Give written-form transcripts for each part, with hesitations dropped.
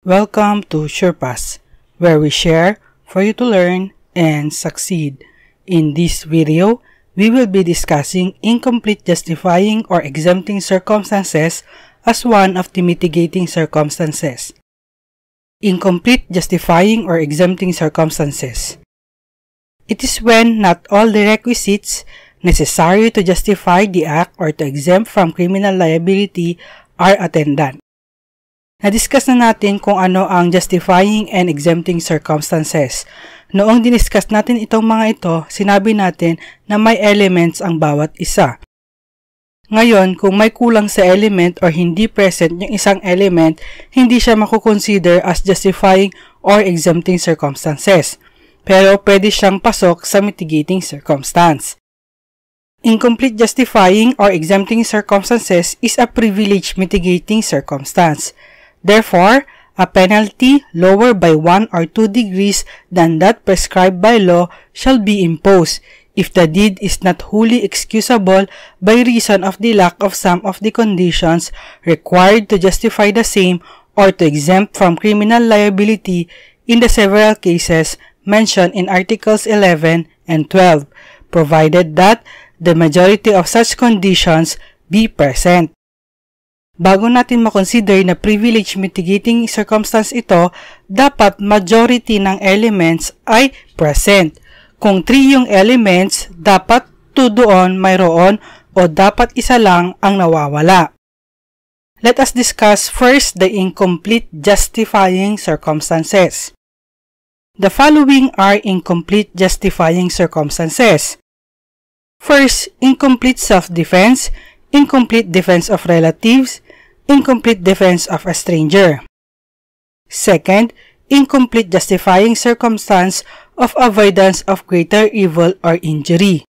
Welcome to SurePass, where we share for you to learn and succeed. In this video, we will be discussing incomplete justifying or exempting circumstances as one of the mitigating circumstances. Incomplete justifying or exempting circumstances. It is when not all the requisites necessary to justify the act or to exempt from criminal liability are attendant. Na-discuss na natin kung ano ang justifying and exempting circumstances. Noong diniscuss natin itong mga ito, sinabi natin na may elements ang bawat isa. Ngayon, kung may kulang sa element or hindi present yung isang element, hindi siya makukonsider as justifying or exempting circumstances. Pero pwede siyang pasok sa mitigating circumstance. Incomplete justifying or exempting circumstances is a privileged mitigating circumstance. Therefore, a penalty lower by 1 or 2 degrees than that prescribed by law shall be imposed if the deed is not wholly excusable by reason of the lack of some of the conditions required to justify the same or to exempt from criminal liability in the several cases mentioned in Articles 11 and 12, provided that the majority of such conditions be present. Bago natin makonsider na privilege mitigating circumstance ito, dapat majority ng elements ay present. Kung 3 yung elements, dapat 2 doon mayroon o dapat isa lang ang nawawala. Let us discuss first the incomplete justifying circumstances. The following are incomplete justifying circumstances. First, incomplete self-defense, incomplete defense of relatives, incomplete defense of a stranger. Second, incomplete justifying circumstance of avoidance of greater evil or injury.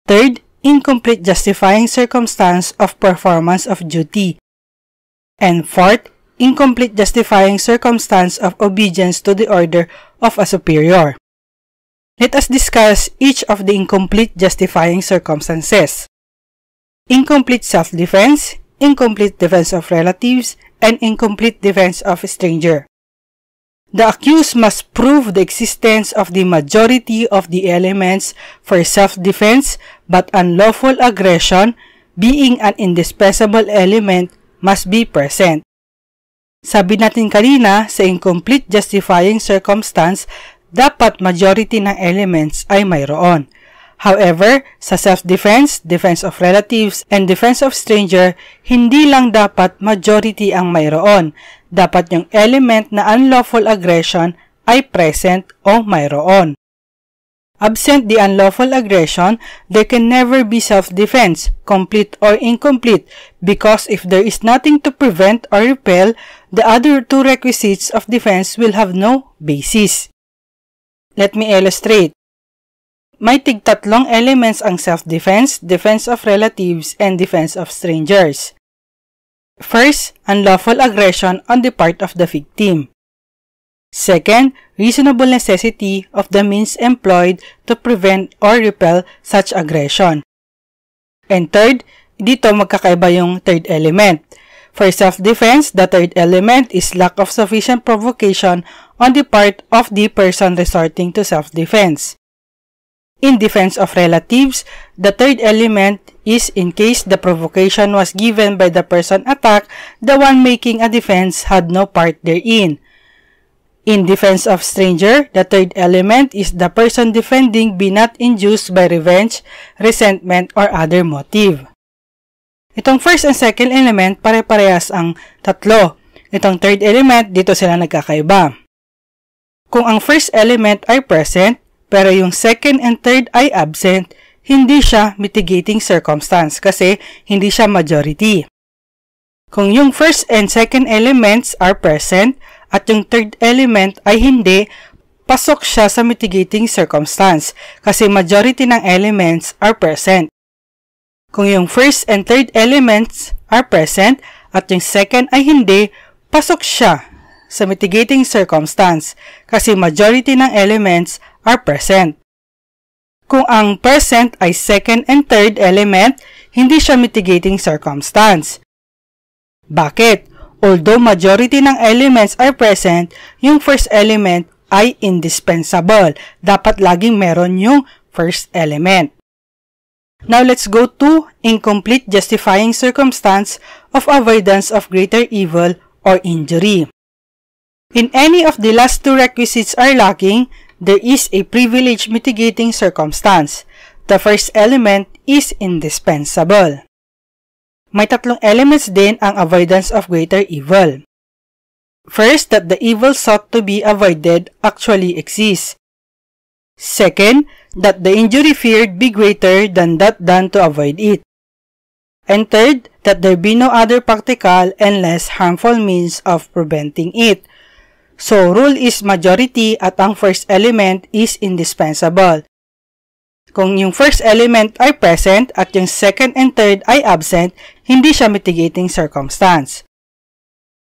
Third, incomplete justifying circumstance of performance of duty. And fourth, incomplete justifying circumstance of obedience to the order of a superior. Let us discuss each of the incomplete justifying circumstances. Incomplete self-defense, incomplete defense of relatives, and incomplete defense of a stranger. The accused must prove the existence of the majority of the elements for self-defense, but unlawful aggression, being an indispensable element, must be present. Sabi natin kanina, sa incomplete justifying circumstance, dapat majority ng elements ay mayroon. However, sa self-defense, defense of relatives, and defense of stranger, hindi lang dapat majority ang mayroon. Dapat yung element na unlawful aggression ay present o mayroon. Absent the unlawful aggression, there can never be self-defense, complete or incomplete, because if there is nothing to prevent or repel, the other 2 requisites of defense will have no basis. Let me illustrate. May tig-3 elements ang self-defense, defense of relatives, and defense of strangers. First, unlawful aggression on the part of the victim. Second, reasonable necessity of the means employed to prevent or repel such aggression. And third, dito magkakaiba yung third element. For self-defense, the third element is lack of sufficient provocation on the part of the person resorting to self-defense. In defense of relatives, the third element is in case the provocation was given by the person attacked, the one making a defense had no part therein. In defense of stranger, the third element is the person defending be not induced by revenge, resentment, or other motive. Itong first and second element, pare-parehas ang 3. Itong third element, dito sila nagkakaiba. Kung ang first element ay present, pero yung second and third ay absent, hindi siya mitigating circumstance kasi hindi siya majority. Kung yung first and second elements are present at yung third element ay hindi, pasok siya sa mitigating circumstance kasi majority ng elements are present. Kung yung first and third elements are present at yung second ay hindi, pasok siya sa mitigating circumstance kasi majority ng elements are present. Kung ang present ay second and third element, hindi siya mitigating circumstance. Bakit? Although majority ng elements are present, yung first element ay indispensable. Dapat laging meron yung first element. Now let's go to incomplete justifying circumstance of avoidance of greater evil or injury. In any of the last two requisites are lacking, there is a privilege mitigating circumstance. The first element is indispensable. May tatlong elements din ang avoidance of greater evil. First, that the evil sought to be avoided actually exists. Second, that the injury feared be greater than that done to avoid it. And third, that there be no other practical and less harmful means of preventing it. So, rule is majority at ang first element is indispensable. Kung yung first element ay present at yung second and third ay absent, hindi siya mitigating circumstance.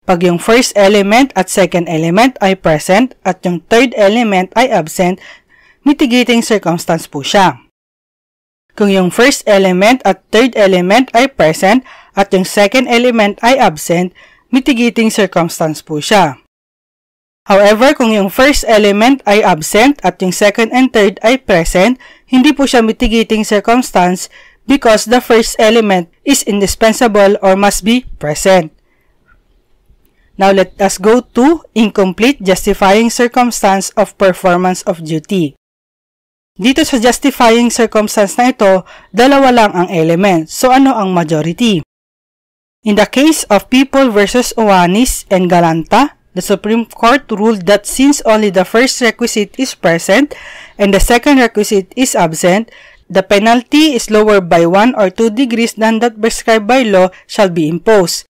Pag yung first element at second element ay present at yung third element ay absent, mitigating circumstance po siya. Kung yung first element at third element ay present at yung second element ay absent, mitigating circumstance po siya. However, kung yung first element ay absent at yung second and third ay present, hindi po siya mitigating circumstance because the first element is indispensable or must be present. Now let us go to incomplete justifying circumstance of performance of duty. Dito sa justifying circumstance na ito, dalawa lang ang element. So ano ang majority? In the case of People versus Oanis and Galanta, the Supreme Court ruled that since only the first requisite is present and the second requisite is absent, the penalty is lower by 1 or 2 degrees than that prescribed by law shall be imposed.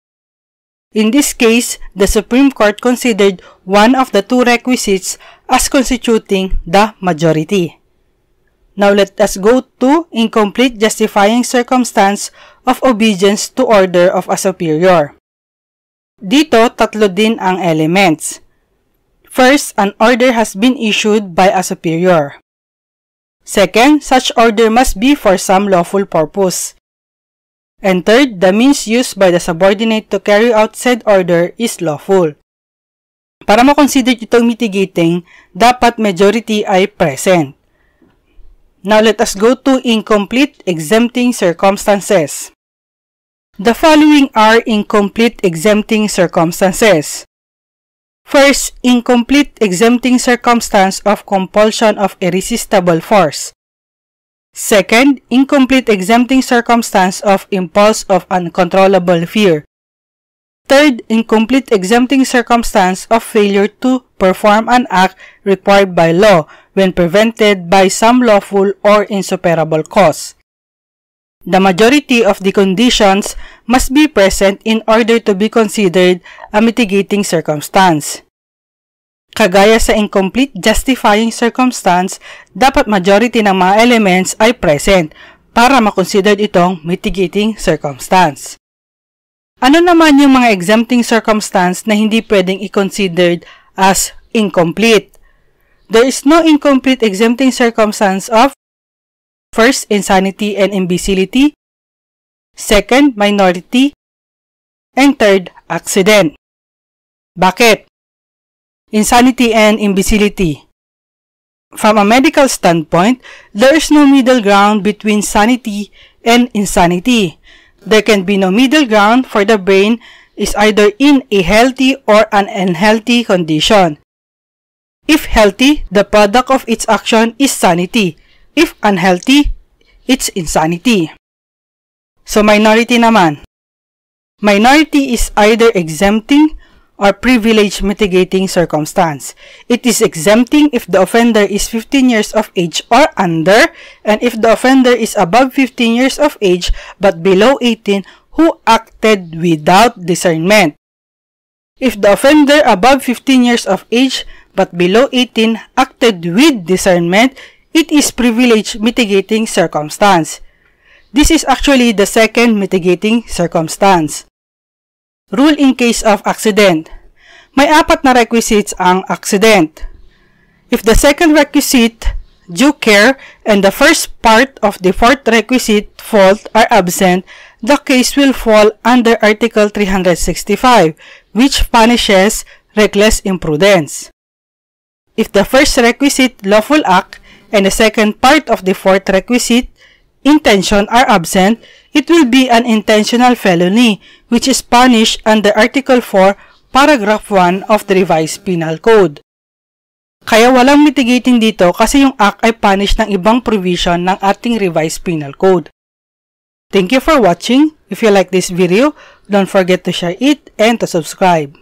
In this case, the Supreme Court considered one of the two requisites as constituting the majority. Now let us go to incomplete justifying circumstance of obedience to order of a superior. Dito, tatlo din ang elements. First, an order has been issued by a superior. Second, such order must be for some lawful purpose. And third, the means used by the subordinate to carry out said order is lawful. Para ma-consider itong mitigating, dapat majority ay present. Now let us go to incomplete exempting circumstances. The following are incomplete exempting circumstances. First, incomplete exempting circumstance of compulsion of irresistible force. Second, incomplete exempting circumstance of impulse of uncontrollable fear. Third, incomplete exempting circumstance of failure to perform an act required by law when prevented by some lawful or insuperable cause. The majority of the conditions must be present in order to be considered a mitigating circumstance. Kagaya sa incomplete justifying circumstance, dapat majority ng mga elements ay present para makonsider itong mitigating circumstance. Ano naman yung mga exempting circumstance na hindi pwedeng i-considered as incomplete? There is no incomplete exempting circumstance of first, insanity and imbecility. Second, minority. And third, accident. Bakit? Insanity and imbecility. From a medical standpoint, there is no middle ground between sanity and insanity. There can be no middle ground for the brain is either in a healthy or an unhealthy condition. If healthy, the product of its action is sanity. If unhealthy, it's insanity. So minority naman. Minority is either exempting or privilege mitigating circumstance. It is exempting if the offender is 15 years of age or under, and if the offender is above 15 years of age but below 18 who acted without discernment. If the offender above 15 years of age but below 18 acted with discernment, it is privilege mitigating circumstance. This is actually the second mitigating circumstance. Rule in case of accident. May 4 na requisites ang accident. If the second requisite, due care, and the first part of the fourth requisite, fault, are absent, the case will fall under Article 365, which punishes reckless imprudence. If the first requisite, lawful act, and the second part of the fourth requisite, intention, are absent, it will be an intentional felony, which is punished under Article 4, Paragraph 1 of the Revised Penal Code. Kaya walang mitigating dito kasi yung act ay punished ng ibang provision ng ating Revised Penal Code. Thank you for watching. If you like this video, don't forget to share it and to subscribe.